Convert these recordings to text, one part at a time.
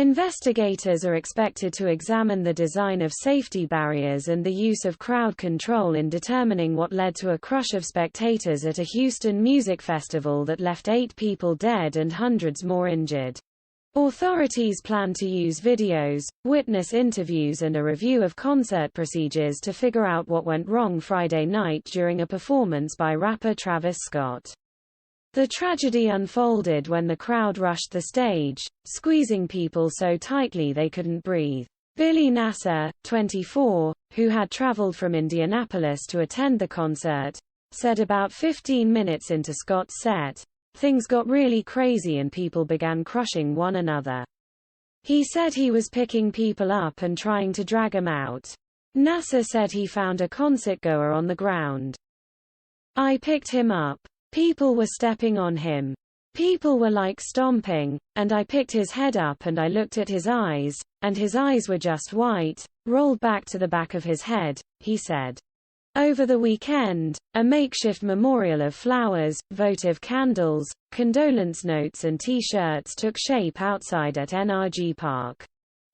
Investigators are expected to examine the design of safety barriers and the use of crowd control in determining what led to a crush of spectators at a Houston music festival that left 8 people dead and hundreds more injured. Authorities plan to use videos, witness interviews and a review of concert procedures to figure out what went wrong Friday night during a performance by rapper Travis Scott. The tragedy unfolded when the crowd rushed the stage, squeezing people so tightly they couldn't breathe. Billy Nassar, 24, who had traveled from Indianapolis to attend the concert, said about 15 minutes into Scott's set, "Things got really crazy and people began crushing one another." He said he was picking people up and trying to drag them out. Nassar said he found a concertgoer on the ground. "I picked him up. People were stepping on him. People were like stomping, and I picked his head up and I looked at his eyes, and his eyes were just white, rolled back to the back of his head," he said. Over the weekend, a makeshift memorial of flowers, votive candles, condolence notes and T-shirts took shape outside at NRG Park.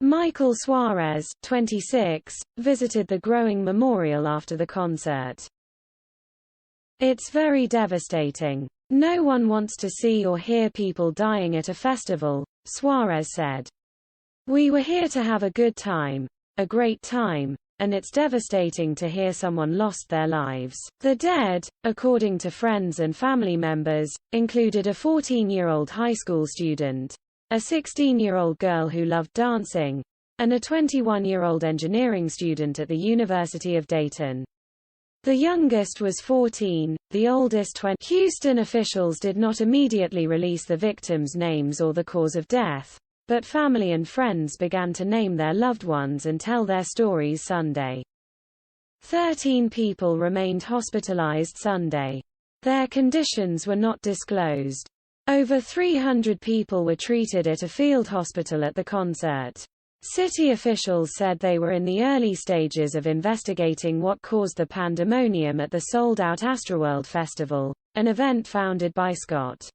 Michael Suarez, 26, visited the growing memorial after the concert. "It's very devastating. No one wants to see or hear people dying at a festival," Suarez said. "We were here to have a good time, a great time, and it's devastating to hear someone lost their lives." The dead, according to friends and family members, included a 14-year-old high school student, a 16-year-old girl who loved dancing, and a 21-year-old engineering student at the University of Dayton. The youngest was 14, the oldest 20. Houston officials did not immediately release the victims' names or the cause of death, but family and friends began to name their loved ones and tell their stories Sunday. 13 people remained hospitalized Sunday. Their conditions were not disclosed. Over 300 people were treated at a field hospital at the concert. City officials said they were in the early stages of investigating what caused the pandemonium at the sold-out Astroworld Festival, an event founded by Scott.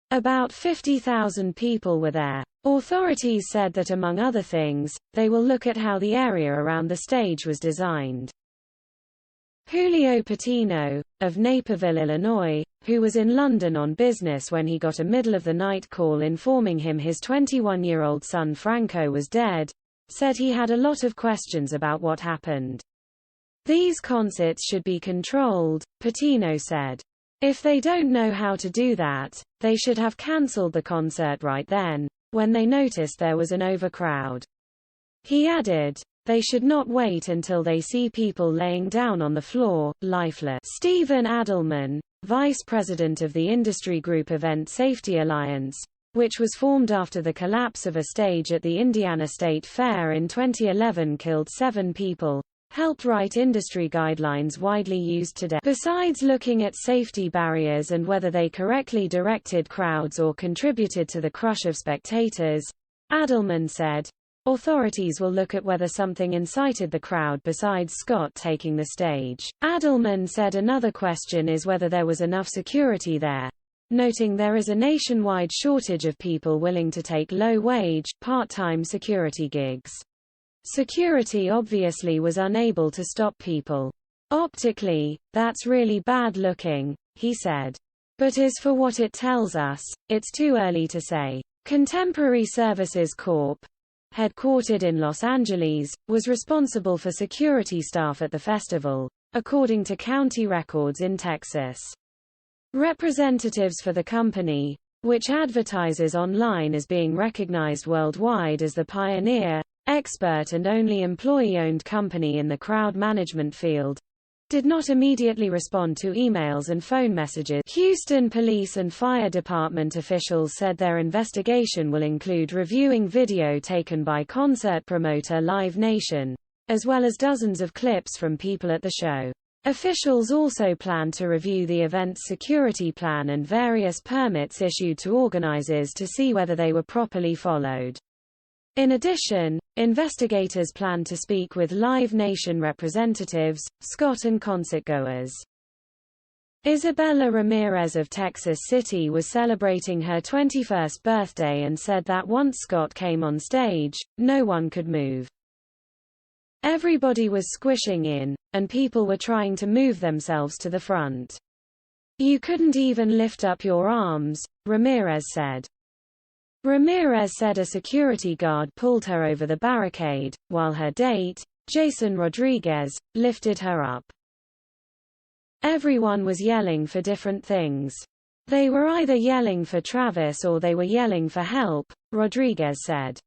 About 50,000 people were there. Authorities said that among other things, they will look at how the area around the stage was designed. Julio Patino, of Naperville, Illinois, who was in London on business when he got a middle-of-the-night call informing him his 21-year-old son Franco was dead, said he had a lot of questions about what happened. "These concerts should be controlled," Patino said. "If they don't know how to do that, they should have cancelled the concert right then, when they noticed there was an overcrowd." He added, "They should not wait until they see people laying down on the floor, lifeless." Stephen Adelman, vice president of the industry group Event Safety Alliance, which was formed after the collapse of a stage at the Indiana State Fair in 2011 killed 7 people, helped write industry guidelines widely used today. Besides looking at safety barriers and whether they correctly directed crowds or contributed to the crush of spectators, Adelman said, authorities will look at whether something incited the crowd besides Scott taking the stage. Adelman said another question is whether there was enough security there, noting there is a nationwide shortage of people willing to take low-wage, part-time security gigs. Security obviously was unable to stop people. "Optically, that's really bad looking," he said. "But as for what it tells us, it's too early to say." Contemporary Services Corp., headquartered in Los Angeles, was responsible for security staff at the festival, according to county records in Texas. Representatives for the company, which advertises online as being recognized worldwide as the pioneer, expert and only employee-owned company in the crowd management field, did not immediately respond to emails and phone messages. Houston Police and Fire Department officials said their investigation will include reviewing video taken by concert promoter Live Nation, as well as dozens of clips from people at the show. Officials also plan to review the event's security plan and various permits issued to organizers to see whether they were properly followed. In addition, investigators plan to speak with Live Nation representatives, Scott and concertgoers. Isabella Ramirez of Texas City was celebrating her 21st birthday and said that once Scott came on stage, no one could move. Everybody was squishing in, and people were trying to move themselves to the front. You couldn't even lift up your arms, Ramirez said. Ramirez said a security guard pulled her over the barricade, while her date, Jason Rodriguez, lifted her up. Everyone was yelling for different things. They were either yelling for Travis or they were yelling for help, Rodriguez said.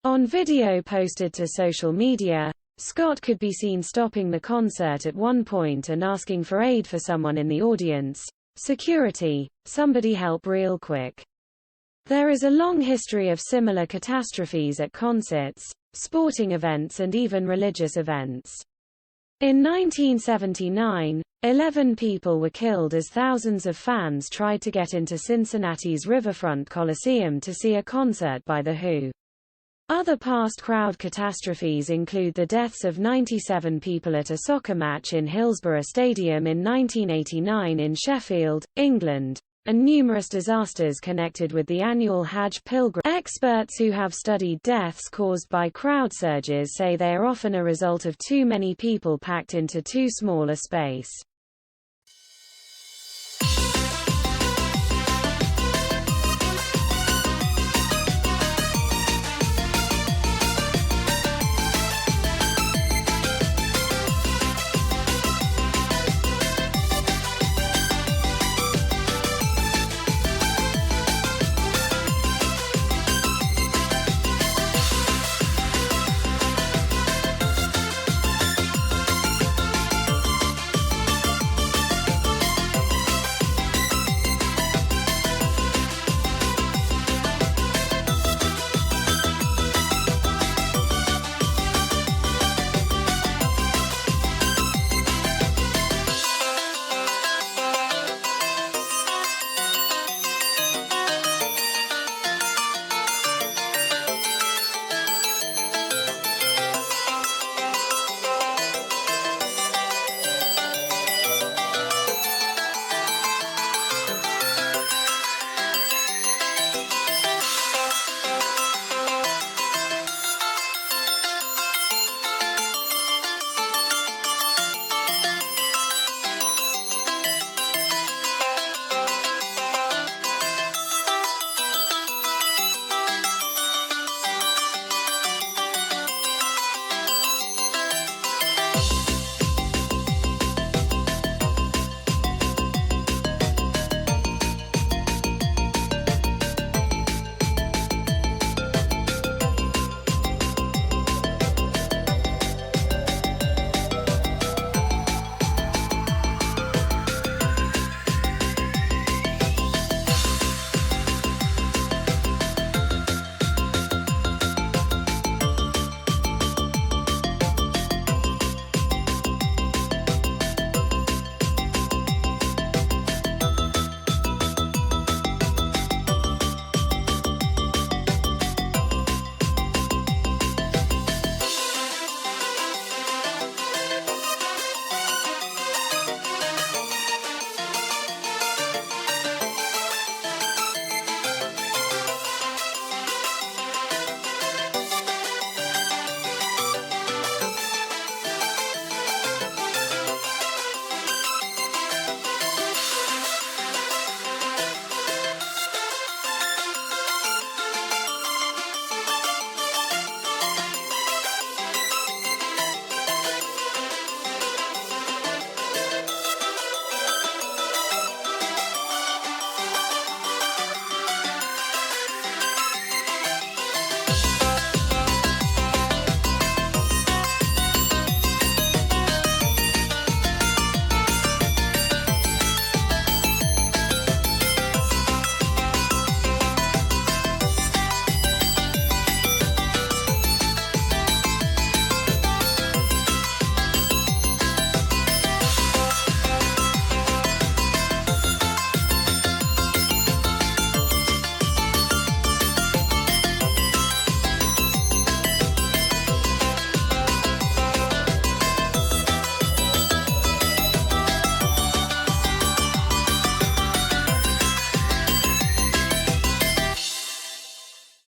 On video posted to social media, Scott could be seen stopping the concert at one point and asking for aid for someone in the audience. Security, somebody help real quick. There is a long history of similar catastrophes at concerts, sporting events and even religious events. In 1979, 11 people were killed as thousands of fans tried to get into Cincinnati's Riverfront Coliseum to see a concert by The Who. Other past crowd catastrophes include the deaths of 97 people at a soccer match in Hillsborough Stadium in 1989 in Sheffield, England, and numerous disasters connected with the annual Hajj pilgrimage. Experts who have studied deaths caused by crowd surges say they are often a result of too many people packed into too small a space.